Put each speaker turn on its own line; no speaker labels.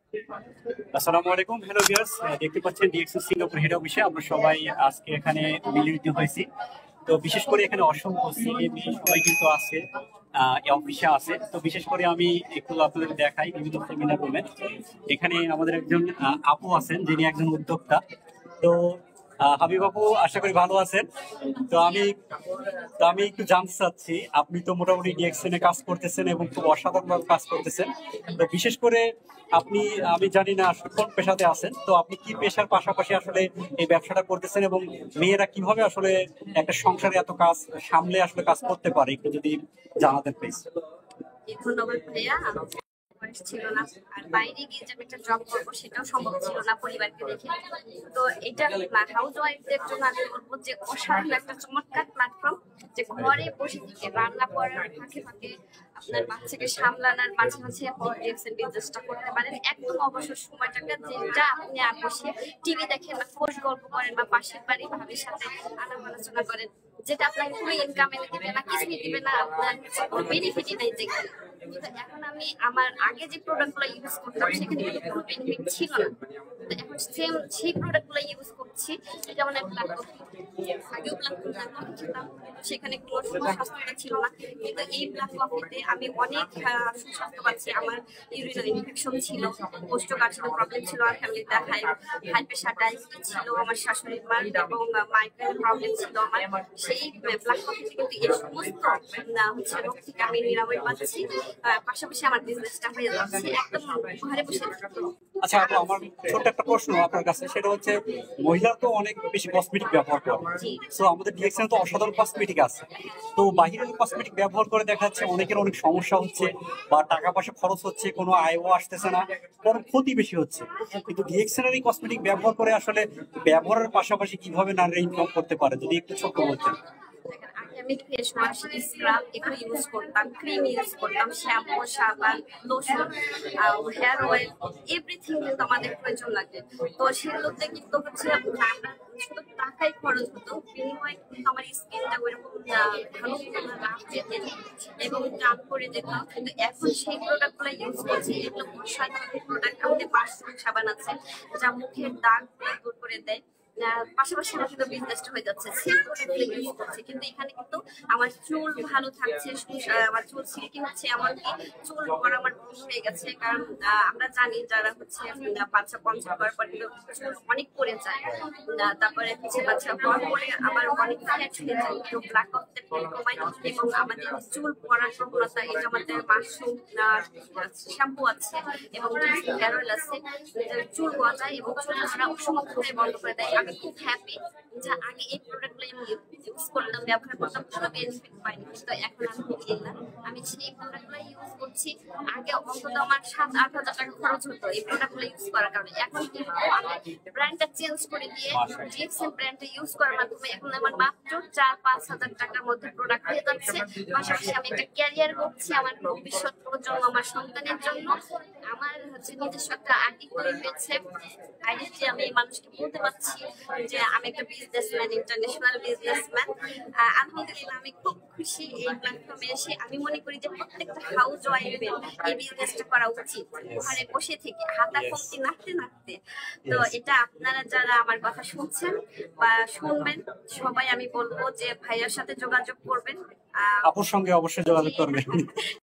আসসালামু আলাইকুম, hello viewers. দেখতে পাচ্ছেন ডিএক্সএস সিঙ্গাপুর হেড অফিসে আমরা সবাই আজকে এখানে মিলিত হয়েছি। তো বিশেষ করে এখানে অসংখ্য ছেলে মেয়ে সবাই কিন্তু আছে, এই অফিসে আছে। তো বিশেষ করে আমি একটু আপনাদের দেখাই বিভিন্ন সেমিনার রুমে। এখানে আমাদের একজন আপু আছেন যিনি একজন উদ্যোক্তা। তো হাবিব আপু, আশা করি ভালো আছেন। তো আমি তো আমি একটু জানতে চাচ্ছি, আপনি তো মোটামুটি ডিএক্সএন এ কাজ করতেছেন এবং খুব অসাধারণভাবে কাজ করতেছেন। তো বিশেষ করে আপনি, আমি জানি না আসলে কোন পেশাতে আছেন, তো আপনি কি পেশার পাশাপাশি আসলে এই ব্যবসাটা করতেছেন এবং মেয়েরা কিভাবে আসলে একটা সংসারে এত কাজ সামলে আসলে কাজ করতে পারে, একটু যদি জানাতেন প্লিজ।
ধন্যবাদ ভাইয়া। আমার বয়স ছিল না, আর বাইরে গিয়ে যে আমি একটা জব করবো সেটাও সম্ভব ছিল না পরিবারকে দেখে। তো এটা হাউস ওয়াইফদের জন্য আমি বলবো যে অসাধারণ একটা চমৎকার প্ল্যাটফর্ম, যে ঘরে বসে থেকে রান্না করার ফাঁকে ফাঁকে আপনার বাচ্চাকে সামলানোর মাঝে মাঝে আপনি বিজনেসটা করতে পারেন একদম অবসর সময়টাকে, যেটা আপনি আর বসে টিভি দেখেন বা খোঁজ গল্প করেন বা পাশের বাড়ি ভাবির সাথে আলাপ আলোচনা করেন, যেটা আপনাকে কোনো ইনকাম এনে দিবে না, কিছুই দিবে না, আপনার কোনো বেনিফিটই নাই যেখানে। কিন্তু এখন আমি আমার আগে যে প্রোডাক্ট গুলো ইউজ করতাম সেখানে কিন্তু কোনো বেনিফিট ছিল না। তো এখন সেম সেই প্রোডাক্ট গুলো ইউজ করছি। যেমন আমি ব্ল্যাক কফি, আগেও ব্ল্যাক কফি খেতাম, সেখানে কোনো সুস্বাস্থ্যতা ছিল না। কিন্তু এই ব্ল্যাক কফিতে আমি অনেক সুস্বাস্থ্য পাচ্ছি। আমার ইউরিনারি ইনফেকশন ছিল, কোষ্ঠকাঠিন্য প্রবলেম ছিল, আর ফ্যামিলিতে হাই হাই প্রেশার ডায়াবেটিস ছিল, আমার শাশুড়ির মার এবং মাইগ্রেন প্রবলেম ছিল আমার। সেই ব্ল্যাক কফিতে কিন্তু এই সমস্ত রোগ থেকে আমি নিরাময় পাচ্ছি। পাশাপাশি আমার বিজনেসটা হয়ে যাচ্ছে একদম ঘরে বসে।
আচ্ছা আপু, আমার ছোট্ট একটা প্রশ্ন আপনার কাছে, সেটা হচ্ছে মহিলা তো অনেক বেশি কসমেটিক ব্যবহার করে। তো আমাদের ডিএক্সএন তো অসাধারণ কসমেটিক আছে। তো বাহিরের কসমেটিক ব্যবহার করে দেখা যাচ্ছে অনেকের অনেক সমস্যা হচ্ছে, বা টাকা পয়সা খরচ হচ্ছে, কোনো আয়ও আসতেছে না, বরং ক্ষতি বেশি হচ্ছে। কিন্তু ডিএক্সএন এর এই কসমেটিক ব্যবহার করে আসলে ব্যবহারের পাশাপাশি কিভাবে নারীরা ইনকাম করতে পারে, যদি একটু ছোট্ট বলতেন।
আগে আমি ফেস ওয়াশ, স্ক্রাব এগুলো ইউজ করতাম, ক্রিম ইউজ করতাম, শ্যাম্পু, সাবান, লোশন, হেয়ার অয়েল, এভরিথিং কিন্তু আমাদের প্রয়োজন লাগে। তো সেগুলোতে কিন্তু হচ্ছে আমরা শুধু টাকাই খরচ হতো, বিনিময়ে কিন্তু আমার স্কিনটা ওইরকম ভালো হতো না, রাফ যেত এবং টান করে যেত। কিন্তু এখন সেই প্রোডাক্ট গুলো ইউজ করছি, এগুলো অসাধারণ প্রোডাক্ট। আমাদের মাশরুম সাবান আছে যা মুখের দাগ দূর করে দেয়। পাশাপাশি আমার কিন্তু বিজনেসটা হয়ে যাচ্ছে, সেম প্রোডাক্টগুলো ইউজ করছে, কিন্তু এখানে কিন্তু আমার চুল ভালো থাকছে, আমার চুল সিল্কি হচ্ছে, এমনকি চুল পড়া আমার বন্ধ হয়ে গেছে। কারণ আমরা জানি যারা হচ্ছে বাচ্চা কনসেপ্ট করার পর কিন্তু চুল অনেক পড়ে যায়। তারপরে হচ্ছে বাচ্চা হওয়ার পরে আবার অনেক ফ্যাট হয়ে যায়, তো ব্ল্যাক অফ দ্য কমায়। এবং আমাদের চুল পড়ার প্রবণতা, এটা আমাদের মাশরুম শ্যাম্পু আছে এবং হেয়ার অয়েল আছে, চুল গজায় এবং চুল ঝরা অসম্ভব বন্ধ করে দেয়। আমি খুব হ্যাপি যে আগে এই প্রোডাক্টগুলো আমি ইউজ করতাম, ব্যবহার করতাম, কোনো বেনিফিট পাইনি, কিন্তু এখন আলহামদুলিল্লাহ আমি সেই প্রোডাক্টগুলো ইউজ করছি। আগে অন্তত আমার 7-8 হাজার টাকা খরচ হতো এই প্রোডাক্টগুলো ইউজ করার কারণে। এখন কিন্তু আমি ব্র্যান্ডটা চেঞ্জ করে দিয়ে ডিএক্সএন ব্র্যান্ডটা ইউজ করার মাধ্যমে এখন আমার মাত্র 4-5 হাজার টাকার মধ্যে প্রোডাক্ট হয়ে যাচ্ছে। পাশাপাশি আমি একটা ক্যারিয়ার করছি আমার ভবিষ্যৎ প্রজন্ম, আমার সন্তানের জন্য। আমার হচ্ছে নিজস্ব একটা আইডি তৈরি হয়েছে, আইডেন্টি আমি মানুষকে বলতে পারছি যে আমি একটা বিজনেসম্যান, ইন্টারন্যাশনাল বিজনেসম্যান। আলহামদুলিল্লাহ আমি খুব খুশি এই প্ল্যাটফর্মে এসে। আমি মনে করি যে প্রত্যেকটা হাউস ওয়াইফের এই বিজনেসটা করা উচিত, ঘরে বসে থেকে হাতা কমতি নাড়তে নাড়তে। তো এটা আপনারা যারা আমার কথা শুনছেন বা শুনবেন, সবাই আমি বলবো যে ভাইয়ার সাথে যোগাযোগ করবেন।
আপুর সঙ্গে অবশ্যই যোগাযোগ করবেন।